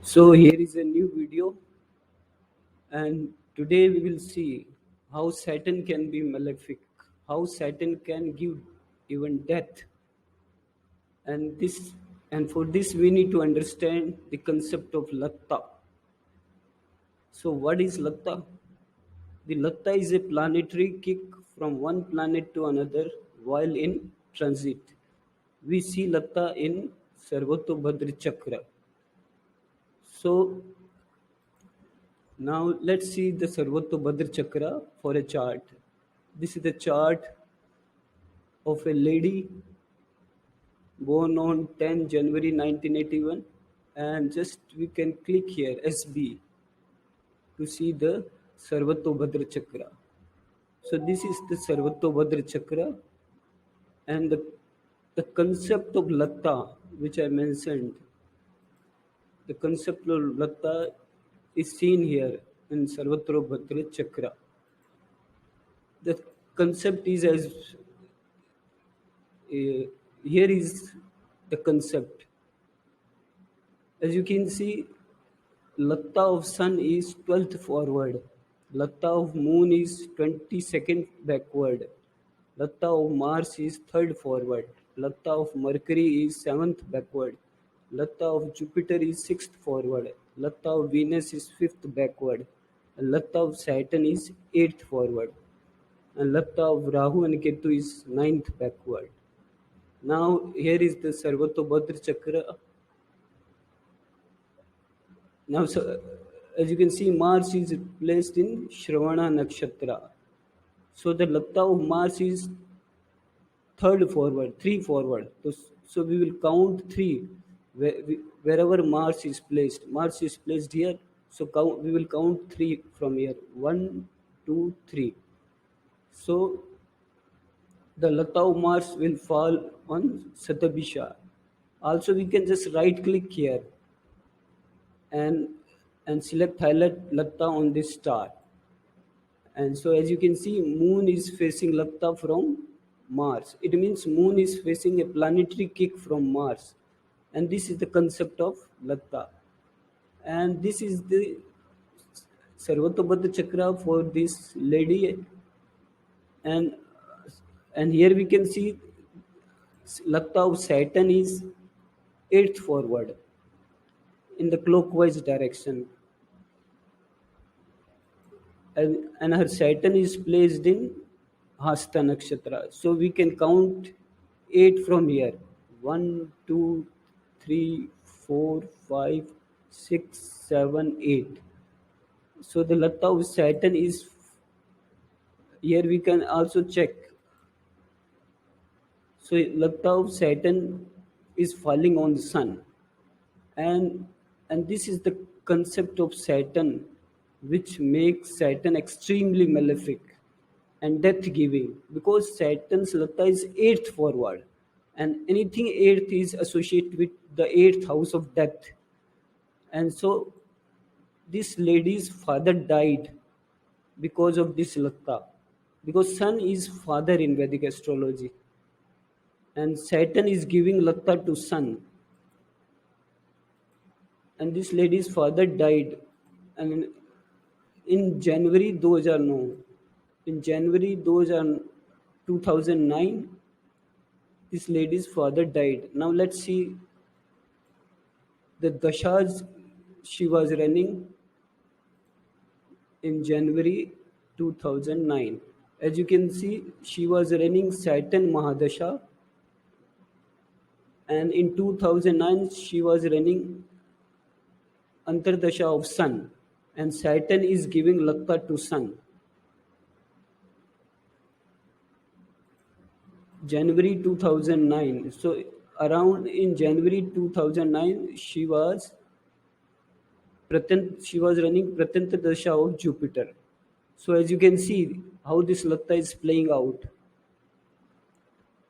So here is a new video, and today we will see how Saturn can be malefic, how Saturn can give even death, and for this we need to understand the concept of Latta. So what is Latta? The Latta is a planetary kick from one planet to another while in transit. We see Latta in Sarvatobhadra Chakra. So now let's see the Sarvatobhadra Chakra for a chart. This is the chart of a lady born on 10 January 1981, and just we can click here SB to see the Sarvatobhadra Chakra. So this is the Sarvatobhadra Chakra, and the concept of Latta which I mentioned, the concept of Latta is seen here in Sarvatobhadra Chakra. The concept is as here is the concept. As you can see, Latta of Sun is 12th forward, Latta of Moon is 22nd backward, Latta of Mars is 3rd forward, Latta of Mercury is 7th backward, Latta of Jupiter is 6th forward, Latta of Venus is 5th backward, and Latta of Saturn is 8th forward, and Latta of Rahu and Ketu is 9th backward. Now here is the Sarvatobhadra Chakra. Now, so, as you can see, Mars is placed in Shravana Nakshatra. So the Latta of Mars is 3rd forward, 3 forward. So we will count 3 wherever Mars is placed. Mars is placed here. So we will count 3 from here. 1, 2, 3. So the Latta of Mars will fall on Satabisha. Also, we can just right click here and select highlight Latta on this star. And so as you can see, Moon is facing Latta from Mars. It means Moon is facing a planetary kick from Mars. And this is the concept of Latta. And this is the Sarvatobhadra Chakra for this lady. And here we can see Latta of Saturn is 8th forward in the clockwise direction, and her Saturn is placed in Hasta Nakshatra. So we can count 8 from here. 1, 2, 3, 4, 5, 6, 7, 8. So the Latta of Saturn is here. We can also check. So Latta of Saturn is falling on the Sun, and this is the concept of Saturn, which makes Saturn extremely malefic and death giving, because Saturn's Latta is 8th forward, and anything 8th is associated with the 8th house of death. And so this lady's father died because of this Latta, because Sun is father in Vedic astrology, and Saturn is giving Latta to Sun. And this lady's father died, and in January 2009, in January 2009, this lady's father died. Now let's see the dashas she was running in January 2009. As you can see, she was running Saturn Mahadasha, and in 2009 she was running Antardasha of Sun, and Saturn is giving Latta to Sun. January 2009. So around in January 2009, she was running Pratanta Dasha of Jupiter. So as you can see how this Latta is playing out.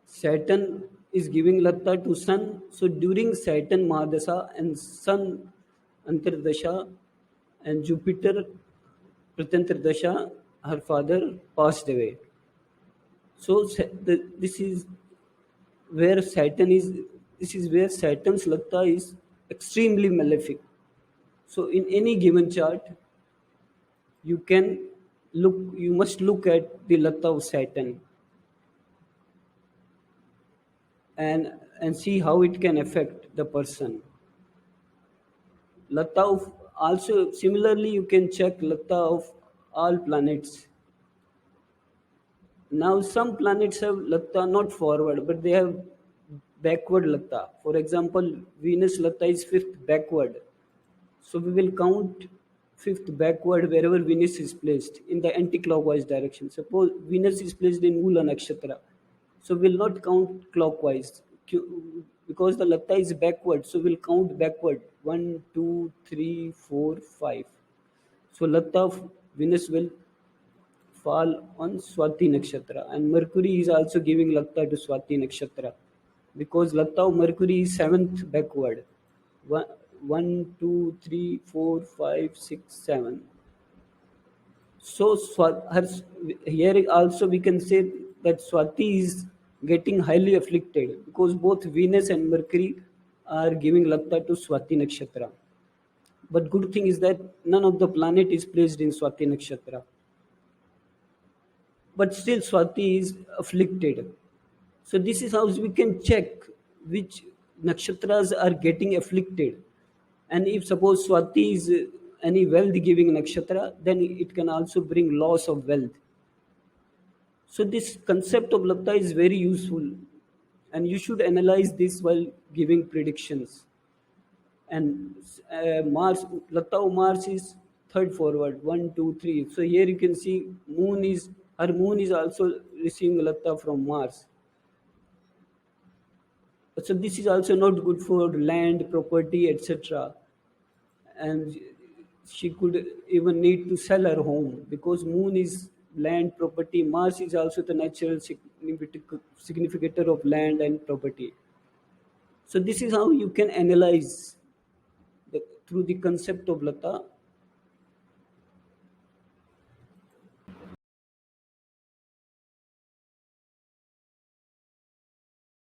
Saturn is giving Latta to Sun. So during Saturn Mahadasha and Sun Antardasha and Jupiter Pratantardasha, her father passed away. So this is where Saturn is. This is where Saturn's Latta is extremely malefic. So in any given chart, you can you must look at the Lata of Saturn and see how it can affect the person. Lata of also similarly you can check Lata of all planets. Now some planets have Lata not forward, but they have backward Lata. For example, Venus Lata is fifth backward. So we will count fifth backward wherever Venus is placed in the anti-clockwise direction. Suppose Venus is placed in Mula Nakshatra. So we'll not count clockwise because the Lata is backward. So we'll count backward. 1, 2, 3, 4, 5. So Lata of Venus will fall on Swati Nakshatra. And Mercury is also giving Lata to Swati Nakshatra because Lata of Mercury is seventh backward. One, 1, 2, 3, 4, 5, 6, 7. So here also we can say that Swati is getting highly afflicted because both Venus and Mercury are giving Lata to Swati Nakshatra. But good thing is that none of the planet is placed in Swati Nakshatra. But still Swati is afflicted. So this is how we can check which nakshatras are getting afflicted. And if suppose Swati is any wealth giving nakshatra, then it can also bring loss of wealth. So this concept of Lata is very useful and you should analyze this while giving predictions. And Mars, Lata of Mars is third forward, 1, 2, 3. So here you can see her moon is also receiving Lata from Mars. So this is also not good for land, property, etc. And she could even need to sell her home because moon is land, property. Mars is also the natural significator of land and property. So this is how you can analyze through the concept of Lata